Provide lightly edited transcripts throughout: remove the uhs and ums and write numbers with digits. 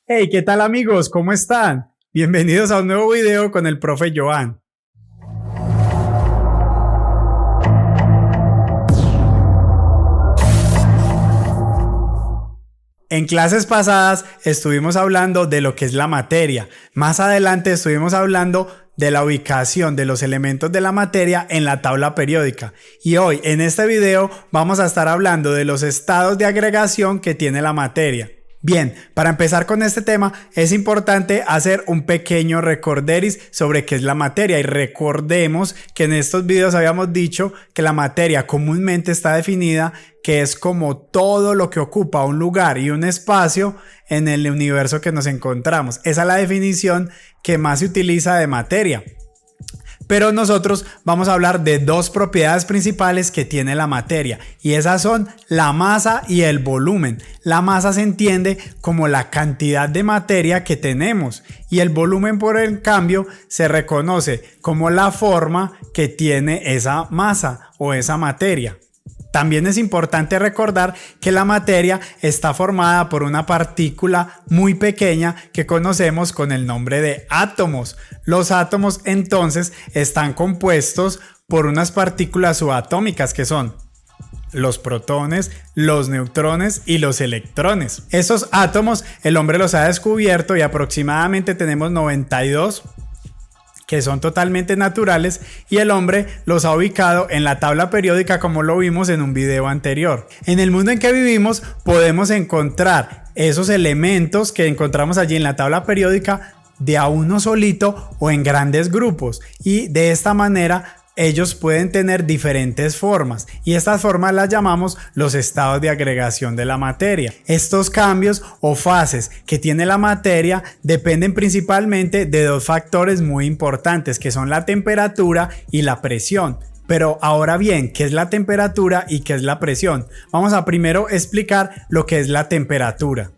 Hey, ¿qué tal amigos? ¿Cómo están? Bienvenidos a un nuevo video con el profe Joan. En clases pasadas estuvimos hablando de lo que es la materia. Más adelante estuvimos hablando de la ubicación de los elementos de la materia en la tabla periódica. Y hoy en este video vamos a estar hablando de los estados de agregación que tiene la materia. Bien, para empezar con este tema es importante hacer un pequeño recorderis sobre qué es la materia y recordemos que en estos videos habíamos dicho que la materia comúnmente está definida que es como todo lo que ocupa un lugar y un espacio en el universo que nos encontramos. Esa es la definición que más se utiliza de materia. Pero nosotros vamos a hablar de dos propiedades principales que tiene la materia y esas son la masa y el volumen. La masa se entiende como la cantidad de materia que tenemos y el volumen por el cambio se reconoce como la forma que tiene esa masa o esa materia. También es importante recordar que la materia está formada por una partícula muy pequeña que conocemos con el nombre de átomos. Los átomos entonces están compuestos por unas partículas subatómicas que son los protones, los neutrones y los electrones. Esos átomos el hombre los ha descubierto y aproximadamente tenemos 92 que son totalmente naturales y el hombre los ha ubicado en la tabla periódica como lo vimos en un video anterior. En el mundo en que vivimos podemos encontrar esos elementos que encontramos allí en la tabla periódica de a uno solito o en grandes grupos y de esta manera ellos pueden tener diferentes formas y estas formas las llamamos los estados de agregación de la materia. Estos cambios o fases que tiene la materia dependen principalmente de dos factores muy importantes que son la temperatura y la presión. Pero ahora bien, ¿qué es la temperatura y qué es la presión? Vamos a primero explicar lo que es la temperatura.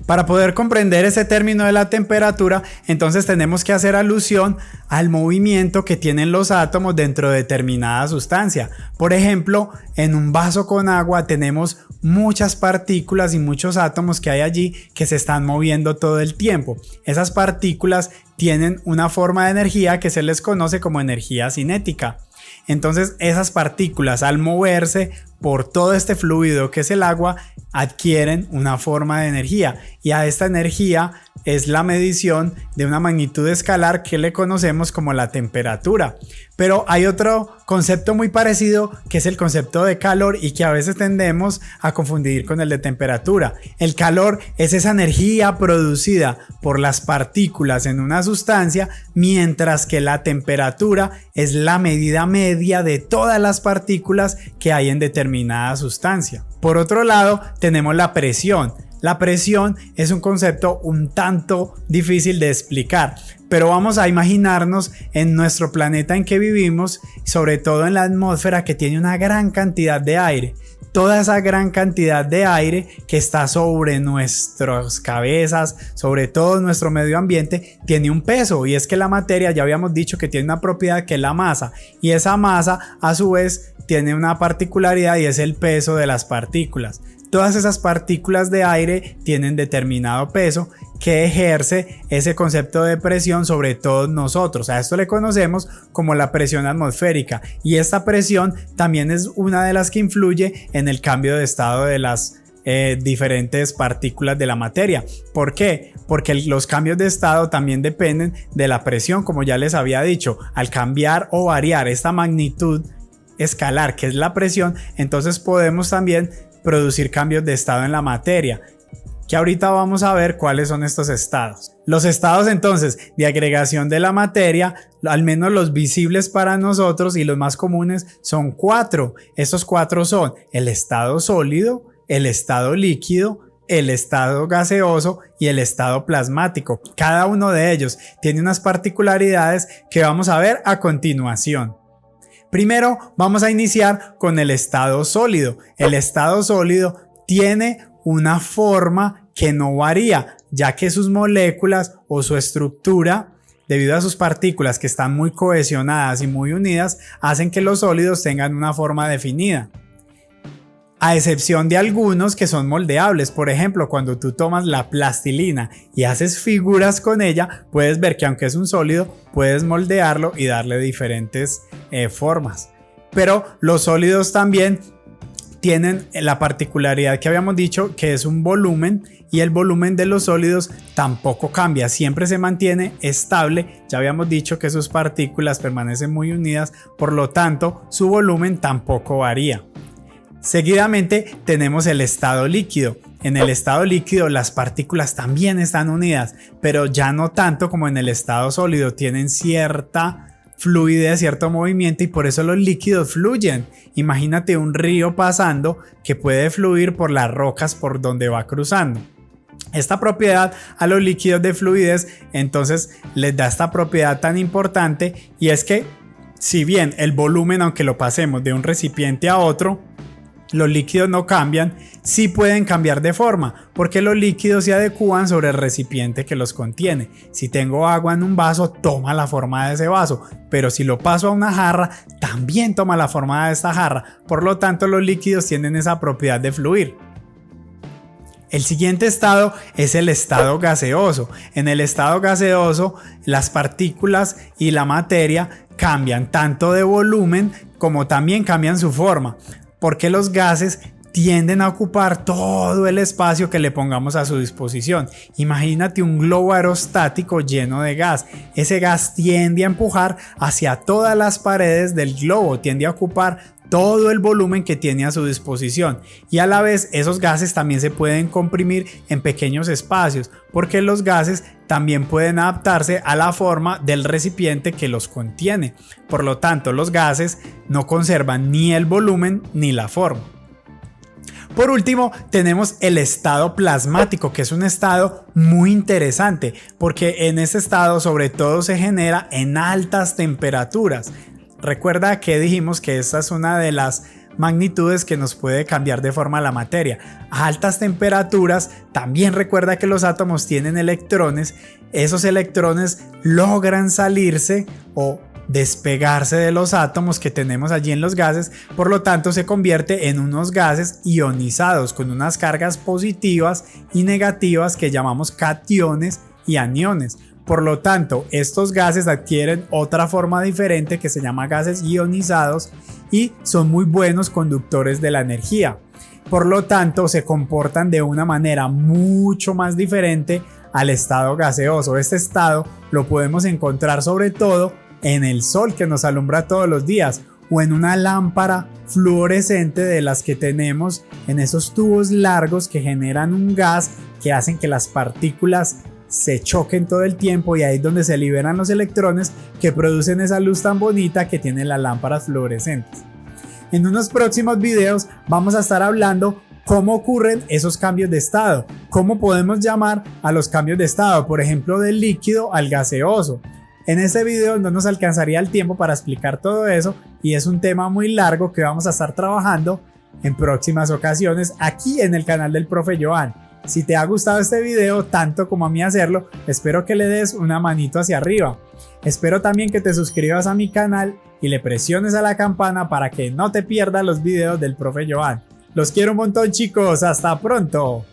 Para poder comprender ese término de la temperatura, entonces tenemos que hacer alusión al movimiento que tienen los átomos dentro de determinada sustancia. Por ejemplo, en un vaso con agua tenemos muchas partículas y muchos átomos que hay allí que se están moviendo todo el tiempo. Esas partículas tienen una forma de energía que se les conoce como energía cinética. Entonces esas partículas al moverse por todo este fluido que es el agua adquieren una forma de energía y a esta energía es la medición de una magnitud escalar que le conocemos como la temperatura. Pero hay otro concepto muy parecido que es el concepto de calor y que a veces tendemos a confundir con el de temperatura. El calor es esa energía producida por las partículas en una sustancia, mientras que la temperatura es la medida media de todas las partículas que hay en determinada sustancia. Por otro lado, tenemos la presión. La presión es un concepto un tanto difícil de explicar, pero vamos a imaginarnos en nuestro planeta en que vivimos, sobre todo en la atmósfera que tiene una gran cantidad de aire. Toda esa gran cantidad de aire que está sobre nuestras cabezas, sobre todo nuestro medio ambiente, tiene un peso y es que la materia ya habíamos dicho que tiene una propiedad que es la masa y esa masa a su vez tiene una particularidad y es el peso de las partículas. Todas esas partículas de aire tienen determinado peso que ejerce ese concepto de presión sobre todos nosotros. A esto le conocemos como la presión atmosférica y esta presión también es una de las que influye en el cambio de estado de las diferentes partículas de la materia. ¿Por qué? Porque los cambios de estado también dependen de la presión, como ya les había dicho. Al cambiar o variar esta magnitud escalar que es la presión, entonces podemos también producir cambios de estado en la materia, que ahorita vamos a ver cuáles son estos estados. Los estados entonces de agregación de la materia, al menos los visibles para nosotros y los más comunes son 4. Estos 4 son el estado sólido, el estado líquido, el estado gaseoso y el estado plasmático. Cada uno de ellos tiene unas particularidades que vamos a ver a continuación. Primero vamos a iniciar con el estado sólido. El estado sólido tiene una forma que no varía, ya que sus moléculas o su estructura, debido a sus partículas que están muy cohesionadas y muy unidas, hacen que los sólidos tengan una forma definida. A excepción de algunos que son moldeables. Por ejemplo, cuando tú tomas la plastilina y haces figuras con ella, puedes ver que aunque es un sólido, puedes moldearlo y darle diferentes formas. Pero los sólidos también tienen la particularidad que habíamos dicho, que es un volumen, y el volumen de los sólidos tampoco cambia, siempre se mantiene estable. Ya habíamos dicho que sus partículas permanecen muy unidas, por lo tanto su volumen tampoco varía. Seguidamente tenemos el estado líquido. En el estado líquido las partículas también están unidas, pero ya no tanto como en el estado sólido, tienen cierta fluidez, cierto movimiento, y por eso los líquidos fluyen. Imagínate un río pasando que puede fluir por las rocas por donde va cruzando. Esta propiedad a los líquidos de fluidez entonces les da esta propiedad tan importante, y es que si bien el volumen, aunque lo pasemos de un recipiente a otro, los líquidos no cambian, sí pueden cambiar de forma, porque los líquidos se adecúan sobre el recipiente que los contiene. Si tengo agua en un vaso, toma la forma de ese vaso, pero si lo paso a una jarra, también toma la forma de esta jarra. Por lo tanto, los líquidos tienen esa propiedad de fluir. El siguiente estado es el estado gaseoso. En el estado gaseoso, las partículas y la materia cambian tanto de volumen como también cambian su forma, porque los gases tienden a ocupar todo el espacio que le pongamos a su disposición. Imagínate un globo aerostático lleno de gas. Ese gas tiende a empujar hacia todas las paredes del globo, tiende a ocupar todo el volumen que tiene a su disposición, y a la vez esos gases también se pueden comprimir en pequeños espacios, porque los gases también pueden adaptarse a la forma del recipiente que los contiene. Por lo tanto, los gases no conservan ni el volumen ni la forma. Por último, tenemos el estado plasmático, que es un estado muy interesante, porque en ese estado sobre todo se genera en altas temperaturas. Recuerda que dijimos que esta es una de las magnitudes que nos puede cambiar de forma la materia. A altas temperaturas también recuerda que los átomos tienen electrones. Esos electrones logran salirse o despegarse de los átomos que tenemos allí en los gases, por lo tanto se convierte en unos gases ionizados con unas cargas positivas y negativas que llamamos cationes y aniones. Por lo tanto, estos gases adquieren otra forma diferente que se llama gases ionizados y son muy buenos conductores de la energía. Por lo tanto, se comportan de una manera mucho más diferente al estado gaseoso. Este estado lo podemos encontrar sobre todo en el sol que nos alumbra todos los días, o en una lámpara fluorescente de las que tenemos en esos tubos largos que generan un gas que hacen que las partículas se choquen todo el tiempo, y ahí es donde se liberan los electrones que producen esa luz tan bonita que tienen las lámparas fluorescentes. En unos próximos videos vamos a estar hablando cómo ocurren esos cambios de estado, cómo podemos llamar a los cambios de estado, por ejemplo del líquido al gaseoso. En este video no nos alcanzaría el tiempo para explicar todo eso, y es un tema muy largo que vamos a estar trabajando en próximas ocasiones aquí en el canal del Profe Joan. Si te ha gustado este video tanto como a mí hacerlo, espero que le des una manito hacia arriba. Espero también que te suscribas a mi canal y le presiones a la campana para que no te pierdas los videos del Profe Joan. Los quiero un montón, chicos, hasta pronto.